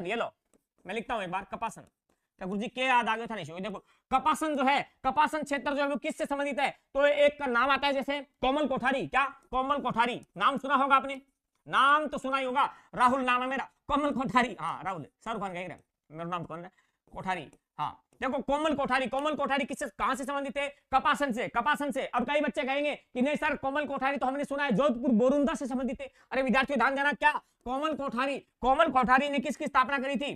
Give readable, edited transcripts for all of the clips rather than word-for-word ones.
कपासन, ये लो मैं लिखता हूं एक बार, कपासन। क्या गुरुजी के याद आ गया था? नहीं, देखो कपासन जो है, कपासन क्षेत्र जो है वो किससे संबंधित है? तो एक का नाम आता है जैसे कोमल कोठारी। क्या? कोमल कोठारी, नाम सुना होगा आपने, नाम तो सुना ही होगा। राहुल नाम है मेरा, कोमल कोठारी। हाँ राहुल, शाहरुख खान कह रहे, मेरा नाम कौन है? कोठारी। हाँ देखो कोमल कोठारी, कोमल कोठारी किससे, कहां से संबंधित है? कपासन से, कपासन से। अब कई बच्चे कहेंगे कि नहीं सर कोमल कोठारी तो हमने सुना है जोधपुर बोरुंदा से संबंधित है। अरे विद्यार्थियों ध्यान देना, क्या कोमल कोठारी, कोमल कोठारी ने किसकी स्थापना करी थी?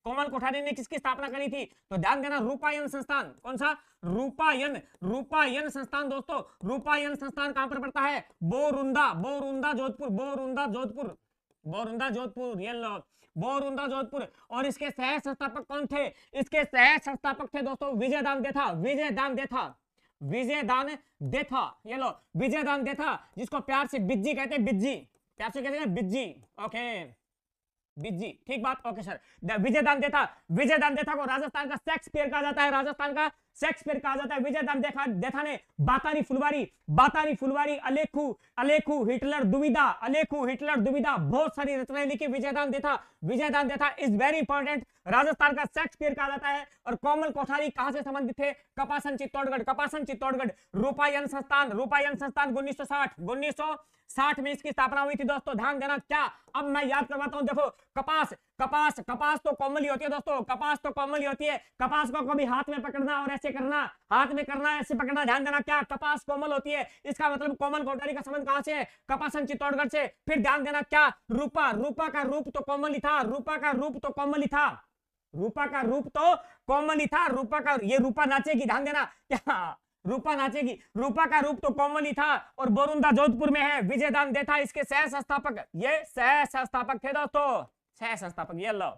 कोमल कोठारी ने किसकी स्थापना करी थी? तो ध्यान देना, रूपायन संस्थान। कौन सा? रूपायन, रूपायन संस्थान। दोस्तों रूपायन संस्थान कहां पर पड़ता है? बोरुंदा, बोरुंदा जोधपुर, बोरुंदा जोधपुर, बोरुंदा जोधपुर, ये लो बोरुंदा जोधपुर। और इसके सह संस्थापक कौन थे? इसके सह संस्थापक थे दोस्तों विजयदान देथा, विजयदान देथा, विजयदान देथा, ये लो विजयदान देथा, जिसको प्यार से बिज्जी कहते हैं, बिज्जी, प्यार से कहते हैं बिज्जी। ओके बिज्जी, ठीक बात, ओके सर। विजयदान देथा, विजयदान देथा को राजस्थान का शेक्सपियर कहा जाता है, राजस्थान का शेक्सपियर कहा जाता है। विजयदान देथा ने बातारी फुलवारी, बातारी फुलवारी, अलेखू, अलेखू, हिटलर दुविधा, अलेखू, हिटलर दुविधा, बहुत सारी रचनाएं लिखी Vijaydan Detha. Vijaydan Detha is very important, Rajasthan का शेक्सपियर कहा जाता है। और कोमल कोठारी कहां से संबंधित थे? कपासन चित्तौड़गढ़, कपासन चित्तौड़गढ़। रूपायन संस्थान, रूपायन संस्थान 1960, 1960 में इसकी स्थापना हुई थी दोस्तों। ध्यान देना, क्या अब मैं याद करवाता हूं, देखो कपास, कपास, कपास तो कोमल ही होती है दोस्तों, कपास तो कोमल ही होती है। कपास को कभी हाथ में पकड़ना और ऐसे करना, हाथ में करना ऐसे पकड़ना, ध्यान देना, क्या कपास कोमल होती है। इसका मतलब कोमल कोठारी का संबंध कहां से है? कपासन चित्तौड़गढ़ से। फिर ध्यान देना, क्या रूपा, रूपा का रूप तो कोमल ही था, रूपा का रूप तो कोमल ही था, रूपा का रूप तो कोमल ही था। रूपा का, ये रूपा नाचेगी, ध्यान देना, क्या रूपा नाचेगी, रूपा का रूप तो कोमल ही था। और बोरुंदा जोधपुर में है। विजयदान देथा इसके सह संस्थापक, ये सह संस्थापक थे दोस्तों, सह संस्थापक। ये लो,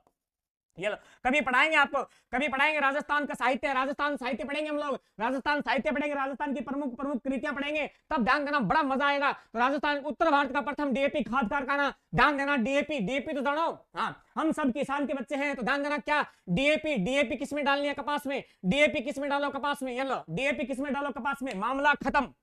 ये लो, कभी पढ़ाएंगे आपको, कभी पढ़ाएंगे राजस्थान का साहित्य, राजस्थान साहित्य पढ़ेंगे हम लोग, राजस्थान साहित्य पढ़ेंगे, राजस्थान की प्रमुख प्रमुख कृतियां पढ़ेंगे, तब ध्यान देना बड़ा मजा आएगा। तो राजस्थान उत्तर भारत का प्रथम डीएपी खाद कारखाना, ध्यान देना डीएपी, डीएपी तो जानो, हाँ हम सब किसान के बच्चे हैं, तो ध्यान देना, क्या डीएपी, डीएपी किस में डालनी है? कपास में। डीएपी किस में डालो? कपास में। ये लो डीएपी किस में डालो? कपास में। मामला खत्म।